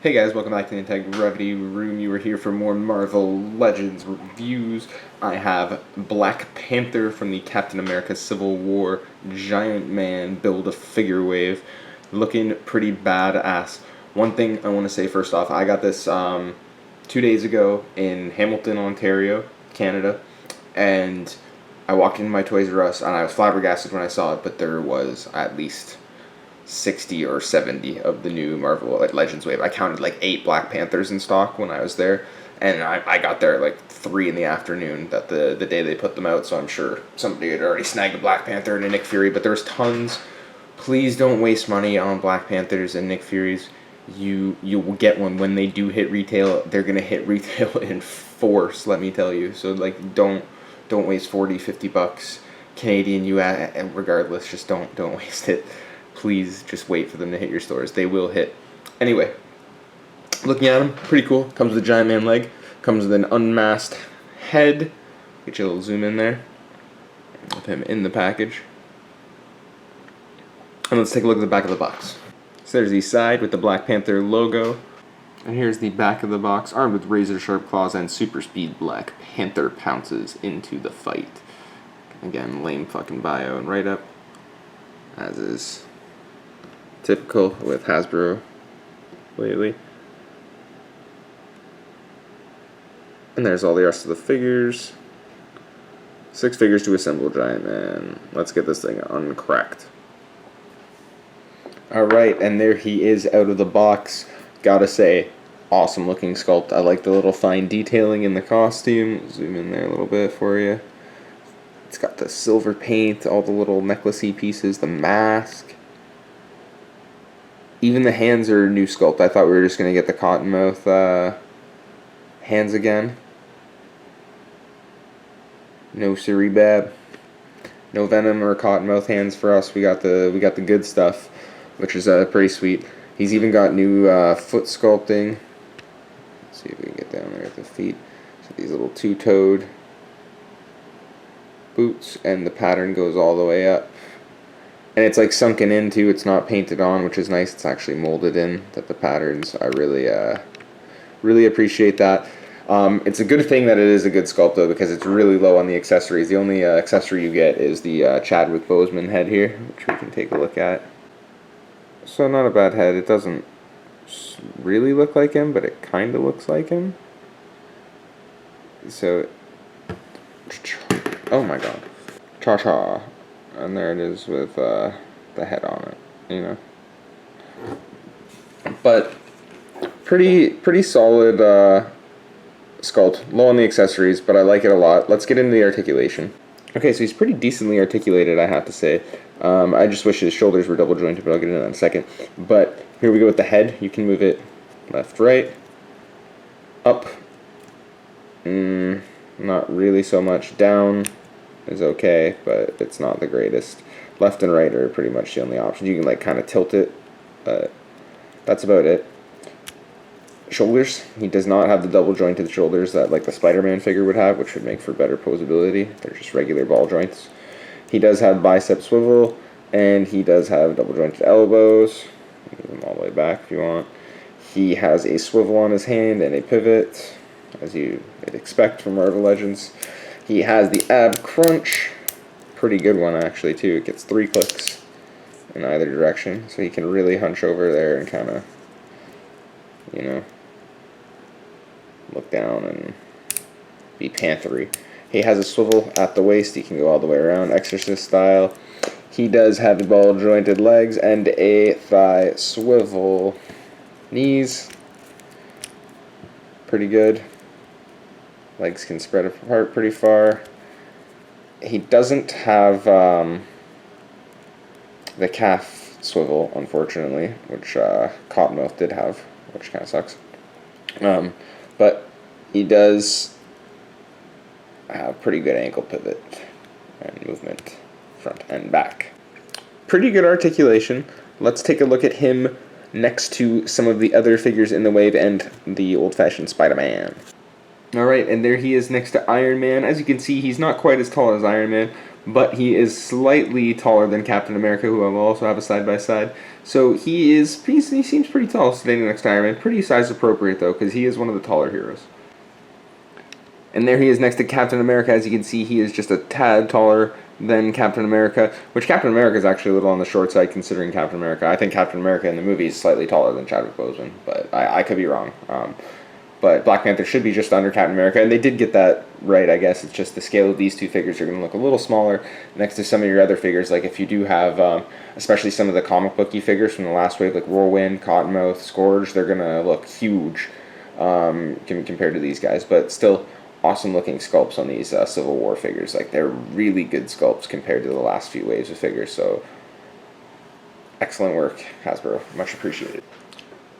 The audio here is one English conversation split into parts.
Hey guys, welcome back to the Integrity Room. You are here for more Marvel Legends reviews. I have Black Panther from the Captain America Civil War Giant Man Build-A-Figure wave. Looking pretty badass. One thing I want to say first off, I got this 2 days ago in Hamilton, Ontario, Canada. And I walked into my Toys R Us and I was flabbergasted when I saw it, but there was at least 60 or 70 of the new Marvel Legends wave. I counted like 8 Black Panthers in stock when I was there, and I got there at like 3 in the afternoon that the day they put them out, so I'm sure somebody had already snagged a Black Panther and a Nick Fury, but there's tons. Please don't waste money on Black Panthers and Nick Furies. You will get one when they do hit retail. They're gonna hit retail in force, let me tell you. So like don't waste 40, 50 bucks Canadian, US, regardless, just don't waste it. Please just wait for them to hit your stores. They will hit. Anyway, looking at them, pretty cool. Comes with a giant man leg. Comes with an unmasked head. Get you a little zoom in there. With him in the package. And let's take a look at the back of the box. So there's the side with the Black Panther logo. And here's the back of the box. Armed with razor sharp claws and super speed, Black Panther pounces into the fight. Again, lame fucking bio and write up. As is typical with Hasbro lately. And there's all the rest of the figures. 6 figures to assemble Giant Man. Let's get this thing uncracked. Alright, and there he is out of the box. Gotta say, awesome looking sculpt. I like the little fine detailing in the costume. Zoom in there a little bit for you. It's got the silver paint, all the little necklacey pieces, the mask. Even the hands are new sculpt. I thought we were just going to get the Cottonmouth hands again. No Cerebab. No Venom or Cottonmouth hands for us. We got the good stuff, which is pretty sweet. He's even got new foot sculpting. Let's see if we can get down there at the feet. So these little two-toed boots, and the pattern goes all the way up. And it's like sunken in too, it's not painted on, which is nice. It's actually molded in, that the patterns, I really appreciate that. It's a good thing that it is a good sculpt though, because it's really low on the accessories. The only accessory you get is the Chadwick Boseman head here, which we can take a look at. So not a bad head. It doesn't really look like him, but it kind of looks like him. So, oh my god. Cha-cha. And there it is with the head on it, you know. But pretty solid sculpt. Low on the accessories, but I like it a lot. Let's get into the articulation. Okay, so he's pretty decently articulated, I have to say. I just wish his shoulders were double jointed, but I'll get into that in a second. But here we go with the head. You can move it left, right, up. Not really so much. Down is okay, but it's not the greatest. Left and right are pretty much the only options. You can like kind of tilt it, but that's about it. Shoulders, he does not have the double jointed shoulders that like the Spider-Man figure would have, which would make for better posability. They're just regular ball joints. He does have bicep swivel, and he does have double jointed elbows. Move them all the way back if you want. He has a swivel on his hand and a pivot, as you would expect from Marvel Legends. He has the ab crunch, pretty good one actually too. It gets 3 clicks in either direction, so he can really hunch over there and kind of, you know, look down and be panthery. He has a swivel at the waist. He can go all the way around, Exorcist style. He does have ball jointed legs and a thigh swivel. Knees, pretty good. Legs can spread apart pretty far. He doesn't have the calf swivel, unfortunately, which Cottonmouth did have, which kind of sucks. But he does have pretty good ankle pivot and movement, front and back. Pretty good articulation. Let's take a look at him next to some of the other figures in the wave and the old-fashioned Spider-Man. Alright, and there he is next to Iron Man. As you can see, he's not quite as tall as Iron Man, but he is slightly taller than Captain America, who I will also have a side-by-side. So he seems pretty tall standing next to Iron Man. Pretty size appropriate, though, because he is one of the taller heroes. And there he is next to Captain America. As you can see, he is just a tad taller than Captain America, which Captain America is actually a little on the short side considering Captain America. I think Captain America in the movie is slightly taller than Chadwick Boseman, but I could be wrong. But Black Panther should be just under Captain America, and they did get that right, I guess. It's just the scale of these two figures are going to look a little smaller next to some of your other figures. Like if you do have, especially some of the comic booky figures from the last wave, like Whirlwind, Cottonmouth, Scourge, they're going to look huge compared to these guys. But still, awesome looking sculpts on these Civil War figures. Like they're really good sculpts compared to the last few waves of figures. So excellent work, Hasbro. Much appreciated.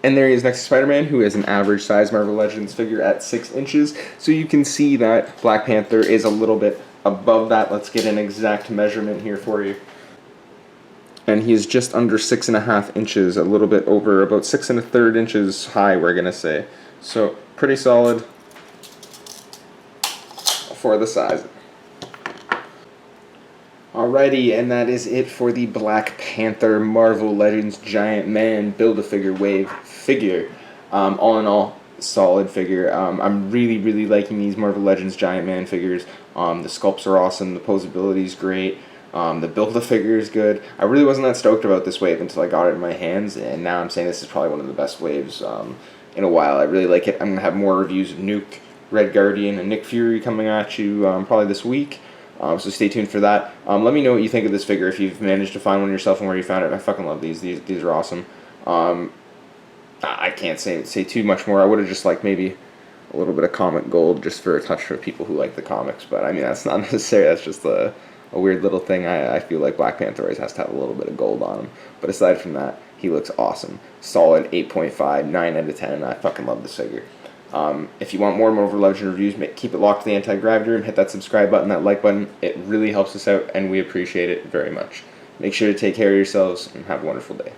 And there he is next to Spider-Man, who is an average size Marvel Legends figure at 6 inches. So you can see that Black Panther is a little bit above that. Let's get an exact measurement here for you. And he is just under 6.5 inches, a little bit over, about 6 1/3 inches high, we're going to say. So pretty solid for the size. Alrighty, and that is it for the Black Panther Marvel Legends Giant Man Build-A-Figure Wave figure. All in all, solid figure. I'm really liking these Marvel Legends Giant Man figures. The sculpts are awesome, the posability is great, the Build-A-Figure is good. I really wasn't that stoked about this wave until I got it in my hands, and now I'm saying this is probably one of the best waves in a while. I really like it. I'm going to have more reviews of Nuke, Red Guardian, and Nick Fury coming at you probably this week. So stay tuned for that. Let me know what you think of this figure, if you've managed to find one yourself and where you found it. I fucking love these. These are awesome. I can't say too much more. I would have just liked maybe a little bit of comic gold just for a touch for people who like the comics. But I mean, that's not necessary. That's just a weird little thing. I feel like Black Panther always has to have a little bit of gold on him. But aside from that, he looks awesome. Solid 8.5, 9 out of 10. I fucking love this figure. If you want more Marvel Legends reviews, keep it locked to the Anti-Gravity Room. Hit that subscribe button, that like button. It really helps us out, and we appreciate it very much. Make sure to take care of yourselves, and have a wonderful day.